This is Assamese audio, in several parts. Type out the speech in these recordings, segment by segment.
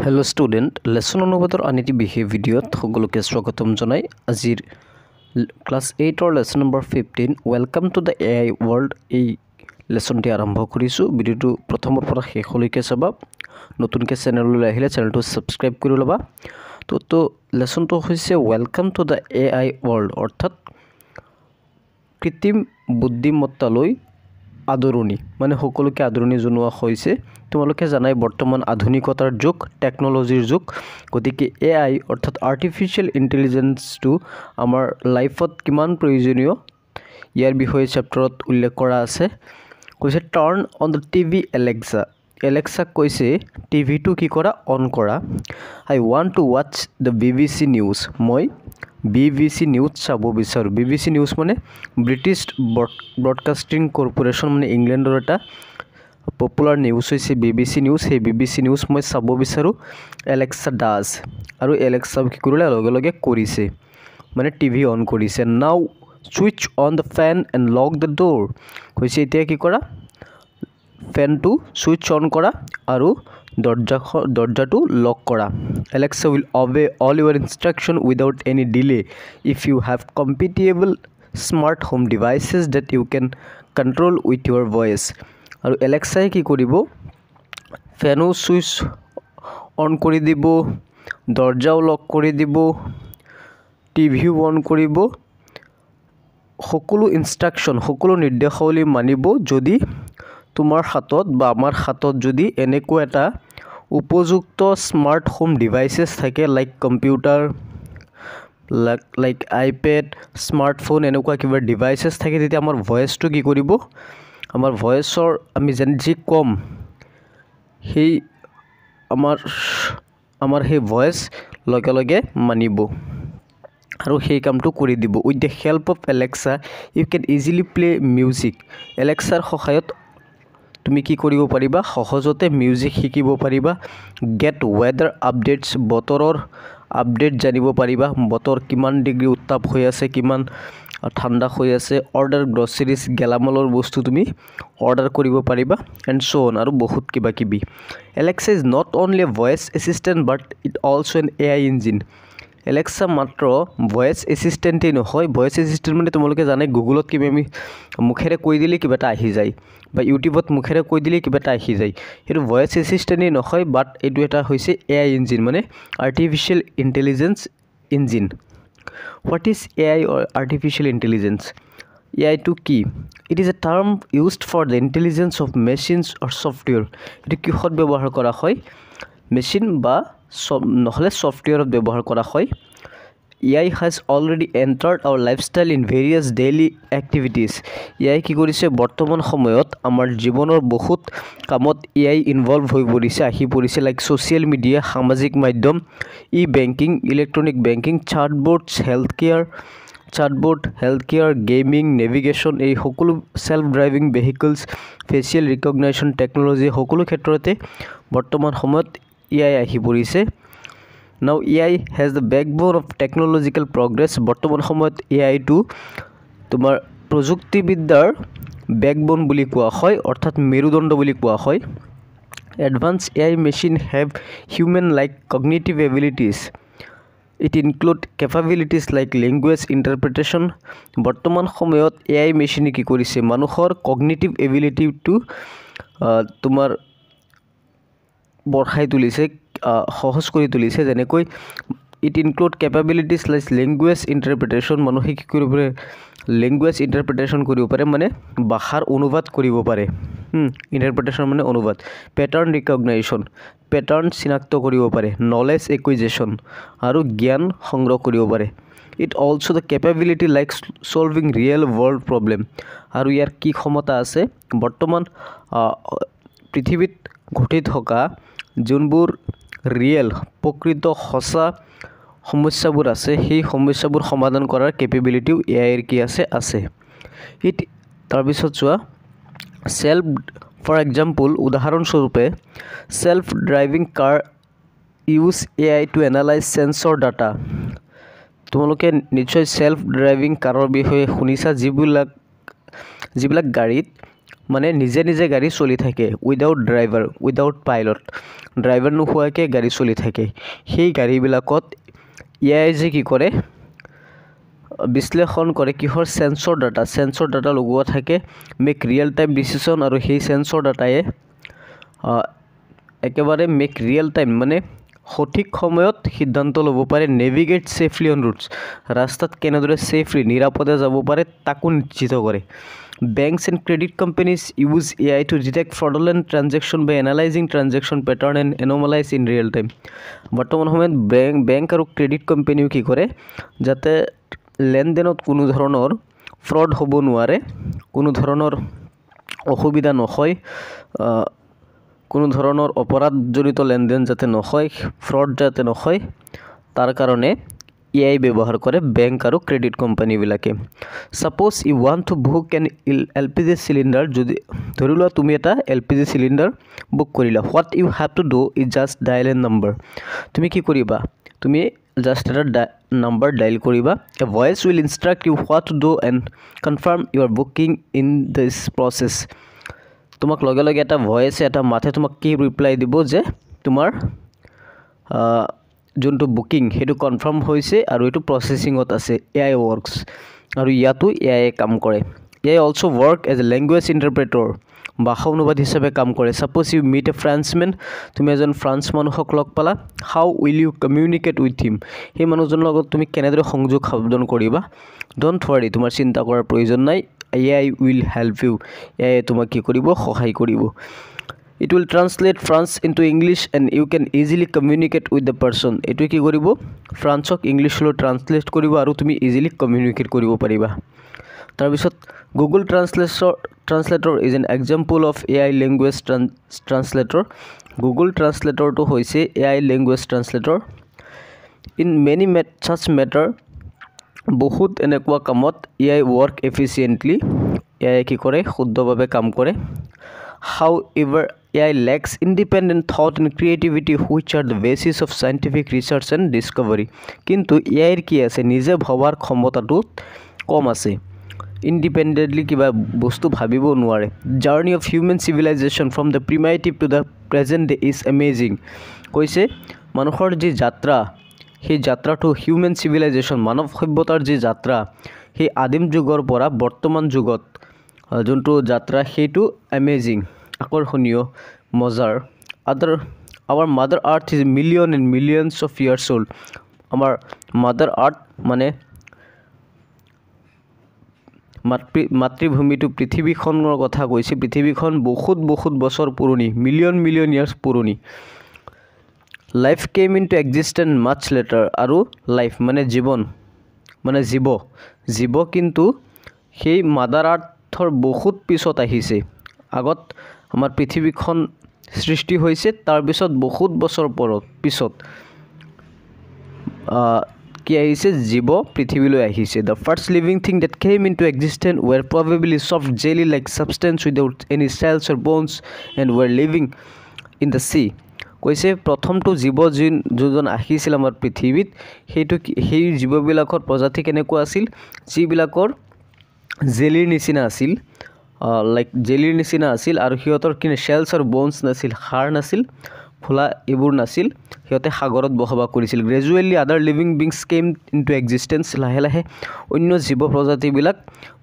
Hello student, lesson অনুবাদৰ আনিটি বিহে ভিডিঅ'ত সকলোকে স্বাগতম জনাই আজিৰ ক্লাছ 8 ৰ lesson number 15 welcome to the AI world এই লেসনটি আৰম্ভ কৰিছো ভিডিঅ'টো প্ৰথমৰ পৰা শেষলৈকে চাবা নতুনকৈ চেনেললৈ আহিলে চেনেলটো সাবস্ক্ৰাইব কৰি লবা তো লেসনটো হৈছে welcome to the AI world অৰ্থাৎ কৃত্ৰিম বুদ্ধিমত্তালৈ আদৰণি মানে সকলোকে আদৰণি জনোৱা হৈছে তোমালোকে জানাই বৰ্তমান আধুনিকতাৰ যুগ টেকনলজিৰ যুগ গতিকে AI অৰ্থাৎ আৰ্টিফিশিয়াল ইন্টেলিজেন্স টু আমাৰ লাইফত কিমান প্ৰয়োজনীয় ইয়াৰ বিষয়ে চেপ্টাৰত উল্লেখ কৰা আছে কৈছে turn on the TV Alexa কৈছে টিভিটো কি কৰা অন কৰা I want to watch the BBC news মই BBC নিউজ চাব বিচাৰো BBC নিউজ মানে ব্ৰিটিছ ব্ৰডকাষ্টিং কৰ্পোৰেচন মানে ইংলেণ্ডৰ এটা পপুলাৰ নিউজ হৈছে BBC নিউজ সেই BBC নিউজ মই চাব বিচাৰো এলেক্সা ডাজ আৰু এলেক্সা কি কৰিলে লগে লগে কৰিছে মানে টিভি অন কৰিছে নাও switch on the fan and lock the ডোৰ কৈছে এতিয়া কি কৰা ফেনটো সুইচ অন কৰা আৰু দৰজাটো লক কৰা Alexa will obey all your instruction without any delay if you have compatible smart home devices that you can control with your voice আৰু Alexa কি কৰিব ফেনো সুইচ অন কৰি দিব দৰজাও লক কৰি দিব টিভিও অন কৰিব সকলো ইনষ্ট্ৰাকচন সকলো নিৰ্দেশাৱলী মানিব যদি তোমাৰ হাতত বা আমাৰ হাতত যদি এনেকুৱা এটা উপযুক্ত স্মাৰ্ট হোম ডিভাইসেস থাকে like computer like iPad smartphone এনেকুৱা কিবা ডিভাইসেস থাকে তেতিয়া আমাৰ ভয়েসটো কি কৰিব আমাৰ ভয়েসৰ আমি যি কম সেই আমাৰ সেই ভয়েস লগে লগে মানিব আৰু সেই কামটো কৰি দিব with the help of Alexa you can easily play music Alexaৰ সহায়ত তুমি কি কৰিব পাৰিবা সহজতে মিউজিক শিকিব পাৰিবা গেট ওয়েদাৰ আপডেটস বতৰৰ আপডেট জানিব পাৰিবা বতৰ কিমান ডিগ্ৰী উত্তাপ হৈ আছে কিমান ঠাণ্ডা হৈ আছে অৰ্ডাৰ গ্ৰসাৰিজ গেলামালৰ বস্তু তুমি অৰ্ডাৰ কৰিব পাৰিবা এণ্ড সো অন আৰু বহুত কিবা কিবি Alexa is not only a voice assistant but it also an AI engine Alexa মাত্ৰ ভয়েস এসিস্ট্যান্টই নহয় ভয়েস এসিস্ট্যান্ট মানে তোমালোকে জানে গুগলত কিবা আমি মুখেৰে কৈ দিলে কিবা এটা আহি যায় বা ইউটিউবত মুখেৰে কৈ দিলে কিবা এটা আহি যায় এটো ভয়েস এসিস্ট্যান্টই নহয় বাট এটো এটা হৈছে AI ইঞ্জিন মানে artificial intelligence engine What is AI or artificial intelligence? AI to key. It is a term used for the intelligence of machines or software. It কিহত ব্যৱহাৰ কৰা হয় মেশিন বা নহলে সফটওয়্যাৰত ব্যৱহাৰ কৰা হয় AI has already entered our lifestyle in various daily activities. AI কি কৰিছে বৰ্তমান সময়ত আমাৰ জীৱনৰ বহুত কামত AI ইনভলভ হৈ পৰিছে আহি পৰিছে লাইক সোশ্যাল মিডিয়া সামাজিক মাধ্যম e banking electronic banking chatbots health care gaming navigation এই সকলো self driving vehicles facial recognition technology সকলো ক্ষেত্ৰতে বৰ্তমান সময়ত AI আহি পৰিছে Now AI has the backbone of technological progress বৰ্তমান সময়ত AI টো তোমাৰ প্ৰযুক্তিবিদ্যাৰ ব্যাকবোন বুলি কোৱা হয় অৰ্থাৎ মেৰুদণ্ড বুলি কোৱা হয় Advanced AI machine have human like cognitive abilities It include capabilities like language interpretation বৰ্তমান সময়ত AI machine কি কৰিছে মানুহৰ cognitive ability টো তোমাৰ বঢ়াই তুলিছে সহজ কৰি তুলিছে যেনেকৈ it include capabilities like language interpretation মানুহে কি কৰিব পাৰে ল্যাঙ্গুয়েজ ইন্টাৰপ্ৰিটেশন কৰিব পাৰে মানে ভাষাৰ অনুবাদ কৰিব পাৰে ইন্টাৰপ্ৰিটেশন মানে অনুবাদ প্যাটাৰ্ন ৰিকগনিশ্যন প্যাটাৰ্ন চিনাক্ত কৰিব পাৰে নলেজ একুইজিশন আৰু জ্ঞান সংগ্ৰহ কৰিব পাৰে it also the capability like solving real world problem আৰু ইয়াৰ কি ক্ষমতা আছে বৰ্তমান পৃথিৱীত ঘটি থকা যোনবোৰ ৰিয়েল প্ৰকৃত সঁচা সমস্যাবোৰ আছে সেই সমস্যাবোৰ সমাধান কৰাৰ কেপেবিলিটিও AI এৰ কি আছে ইট তাৰ পিছত চোৱা সেলফ ফৰ এক্সাম্পল উদাহৰণ স্বৰূপে self driving car use AI to analyse sensor data তোমালোকে নিশ্চয় সেলফ ড্ৰাইভিং কাৰৰ বিষয়ে শুনিছা যিবিলাক গাড়ীত মানে নিজে নিজে গাড়ী চলি থাকে without driver without pilot driver নোহোৱাকৈ গাড়ী চলি থাকে সেই গাড়ীবিলাকত এআই যে কি কৰে বিশ্লেষণ কৰে কিহৰ সেন্সৰ ডাটা লগোৱা থাকে মেক ৰিয়েল টাইম ডিসিশন আৰু সেই সেন্সৰ ডাটায়ে একেবাৰে মেক ৰিয়েল টাইম মানে সঠিক সময়ত সিদ্ধান্ত ল'ব পাৰে নেভিগেট সেফলি অন ৰুটস ৰাস্তাত কেনেদৰে সেফলি নিৰাপদে যাব পাৰে তাকো নিশ্চিত কৰে Banks and credit companies use AI to detect fraudulent transaction by analyzing transaction pattern and anomalies in real time. বৰ্তমান সময়ত বেংক আৰু ক্ৰেডিট কোম্পানীও কি কৰে যাতে লেনদেনত কোনো ধৰণৰ ফ্ৰড হ'ব নোৱাৰে কোনো ধৰণৰ অসুবিধা নহয় কোনো ধৰণৰ অপৰাধজনিত লেনদেন যাতে নহয় ফ্ৰড যাতে নহয় তাৰ কাৰণে AI ব্যৱহাৰ কৰে বেংক আৰু ক্ৰেডিট কোম্পানী বিলাকে suppose you want to book an LPG cylinder যদি ধৰি লোৱা তুমি এটা এলপিজি সিলিন্ডাৰ বুক কৰিলা what you have to do is just dial a number তুমি কি কৰিবা তুমি জাস্ট এটা নাম্বাৰ ডায়াল কৰিবা a voice will instruct you what to do and confirm your booking in this process তোমাক লগে লগে এটা ভয়েস এটা মাথে তোমাক কি ৰিপ্লাই দিব যে তোমাৰ যোনটো বুকিং হেতু কনফাৰ্ম হৈছে আৰু এটো প্ৰসেসিংত আছে AI works আৰু ইয়াতো AI কাম কৰে AI also work as a language interpreter ভাষা অনুবাদ হিচাপে কাম কৰে suppose you meet a Frenchman তুমি এজন ফ্ৰান্স মানুহক লগ পালা how will you communicate with him সেই মানুহজনৰ লগত তুমি কেনেদৰে সংযোগ সাধন কৰিবা ডোন্ট ওয়াৰি তোমাৰ চিন্তা কৰাৰ প্ৰয়োজন নাই AI will help you AI তোমাক কি কৰিব সহায় কৰিব It will translate France into English and you can easily communicate with the person. এটো কি কৰিব ফ্ৰান্সক ইংলিশলৈ ট্ৰান্সলেট কৰিব আৰু তুমি ইজিলি কমিউনিকেট কৰিব পাৰিবা তাৰ পিছত Google Translator is an example of AI language translator. Google Translator to হৈছে AI language translator. In many such matter বহুত এনেকুৱা কামত AI work efficiently. AI কি কৰে শুদ্ধভাৱে কাম কৰে However, AI lacks independent thought and creativity which are the basis of scientific research and discovery. কিন্তু AI কি আছে নিজে ভাবার ক্ষমতাটো কম আছে independently কিবা বস্তু ভাবিব নোৱাৰে journey of human civilization from the primitive to the present day is amazing কৈছে মানুহৰ যি যাত্ৰা সেই যাত্ৰাটো হিউম্যান civilization মানৱ সভ্যতাৰ যি যাত্ৰা সেই আদিম যুগৰ পৰা বৰ্তমান যুগত যোনটো যাত্ৰা সেইটো amazing আকৰ্ষণীয় মজাৰ our mother earth is million and millions of years old আমাৰ mother earth মানে মাতৃভূমিটো পৃথিৱীখনৰ কথা কৈছে পৃথিৱীখন বহুত বছৰ পুৰণি million years পুৰণি life came into existence much later আৰু life মানে জীৱন মানে জীৱ কিন্তু সেই mother earthৰ বহুত পিছত আহিছে আগত আমাৰ পৃথিৱীখন সৃষ্টি হৈছে তাৰ পিছত বহুত বছৰ পিছত কি আহিছে জীৱ পৃথিৱীলৈ আহিছে the first living thing that came into existence were probably soft jelly like substance without any cells or bones and were living in the sea কৈছে প্ৰথমটো জীৱ যোন আহিছিল আমাৰ পৃথিৱীত সেই জীৱবিলাকৰ প্ৰজাতি কেনেকুৱা আছিল যিবিলাকৰ জেলিৰ নিচিনা আছিল like জেলিৰ নিচিনা আছিল আৰু হিয়তৰ কিনে shells আৰু bones নাছিল হাড় নাছিল ফুলা এবোৰ নাছিল হিয়তে সাগৰত বসবাস কৰিছিল gradually other living beings came into existence লাহে লাহে অন্য জীৱ প্ৰজাতি বিলাক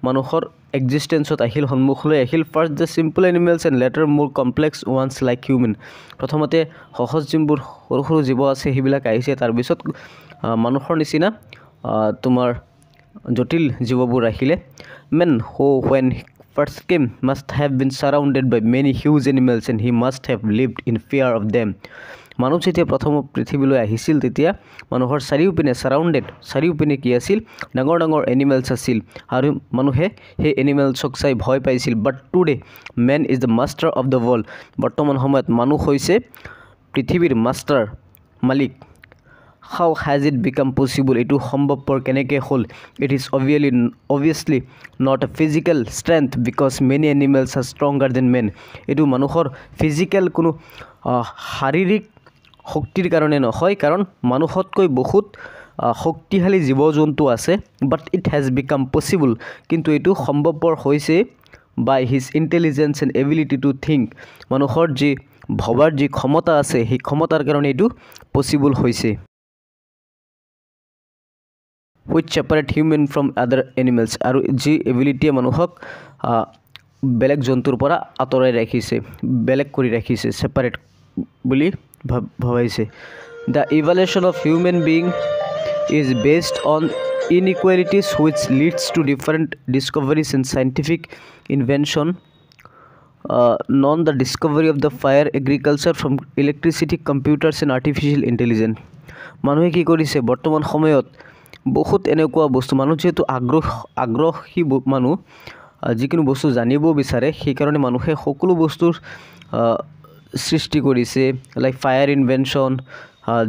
মানুহৰ existenceত আহিল সন্মুখলৈ আহিল first the simple animals and later more complex ones like human প্ৰথমতে সহজ যিবোৰ সৰু জীৱ আছে হিবিলাক আহিছে তাৰ পিছত মানুহৰ নিচিনা তোমাৰ জটিল জীৱবোৰ আহিলে men who when first came must have been surrounded by many huge animals and he must have lived in fear of them মানৱ যেতিয়া প্ৰথম পৃথিৱীলৈ আহিছিল তেতিয়া মানুহৰ চাৰিওপিনে চাৰিওপিনে কি আছিল ডাঙৰ এনিমেলছ আছিল আৰু মানুহে সেই এনিমেলছক চাই ভয় পাইছিল বাট today man is the master of the world বৰ্তমান সময়ত মানুহ হৈছে পৃথিৱীৰ মাষ্টাৰ মালিক how has it become possible etu সম্ভৱপৰ কেনেকৈ হল it is obviously not a physical strength because many animals are stronger than men etu মানুহৰ physical কোনো শাৰীৰিক শক্তিৰ কাৰণে নহয় কাৰণ মানুহতকৈ বহুত শক্তিশালী জীৱ জন্তু আছে but it has become possible কিন্তু এটো সম্ভৱপৰ হৈছে by his intelligence and ability to think মানুহৰ যি ভবাৰ যি ক্ষমতা আছে সেই ক্ষমতাৰ কাৰণে এটো পসিবল হৈছে which separate human from other animals আৰু যি এবিলিটি মানুহক বেলেগ জন্তুৰ পৰা আতৰাই ৰাখিছে বেলেগ কৰি ৰাখিছে সেপাৰেট বুলি ভাবাইছে the evolution of human being is based on inequalities which leads to different discoveries in scientific invention known the discovery of the fire agriculture from electricity computers and artificial intelligence মানুহে কি কৰিছে বৰ্তমান সময়ত বহুত এনেকুৱা বস্তু মানুহ যেটো আগ্ৰহী মানুহ যিকোনো বস্তু জানিব বিচাৰে সেই কাৰণে মানুহে সকলো বস্তুৰ সৃষ্টি কৰিছে লাইক ফায়াৰ ইনভেনশন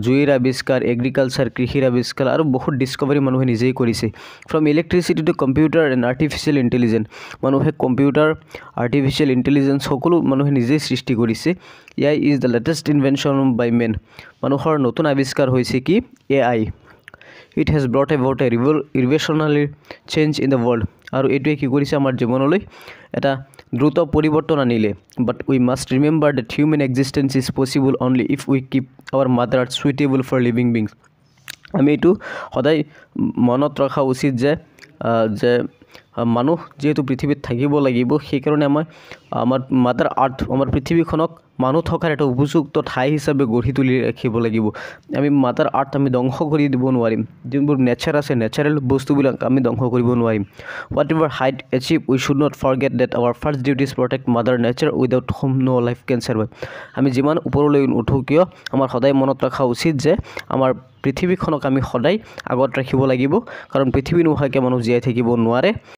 জুইৰ আৱিষ্কাৰ এগ্ৰিকালচাৰ কৃষিৰ আৱিষ্কাৰ আৰু বহুত ডিসকভাৰী মানুহে নিজেই কৰিছে from electricity to computer and artificial intelligence মানুহে কম্পিউটাৰ আৰ্টিফিচিয়েল ইন্টেলিজেন্স সকলো মানুহে নিজেই সৃষ্টি কৰিছে AI is the latest invention by men মানুহৰ নতুন আৱিষ্কাৰ হৈছে কি AI it has brought about a revolutionary change in the world আৰু এটোৱে কি কৰিছে আমাৰ জীৱনলৈ এটা দ্ৰুত পৰিৱৰ্তন আনিলে but we must remember that human existence is possible only if we keep our mother earth suitable for living beings আমি এটো সদায় মনত ৰাখা উচিত যে মানুহ যেহেতু পৃথিৱীত থাকিব লাগিব সেই কাৰণে আমাৰ মাদাৰ আৰ্থ আমাৰ পৃথিৱীখনক মানুহ থকাৰ এটা উপযুক্ত ঠাই হিচাপে গঢ়ি তুলি ৰাখিব লাগিব আমি মাদাৰ আৰ্থ আমি ধ্বংস কৰি দিব নোৱাৰিম যোনবোৰ নেচাৰ আছে নেচাৰেল বস্তুবিলাক আমি ধ্বংস কৰিব নোৱাৰিম whatever height achieve we should not forget that our first duty is protect mother nature without whom no life can survive আমি যিমান ওপৰলৈ উঠো কিয় আমাৰ সদায় মনত ৰাখা উচিত যে আমাৰ পৃথিৱীখনক আমি সদায় আগত ৰাখিব লাগিব কাৰণ পৃথিৱী নোহোৱাকৈ মানুহ জীয়াই থাকিব নোৱাৰে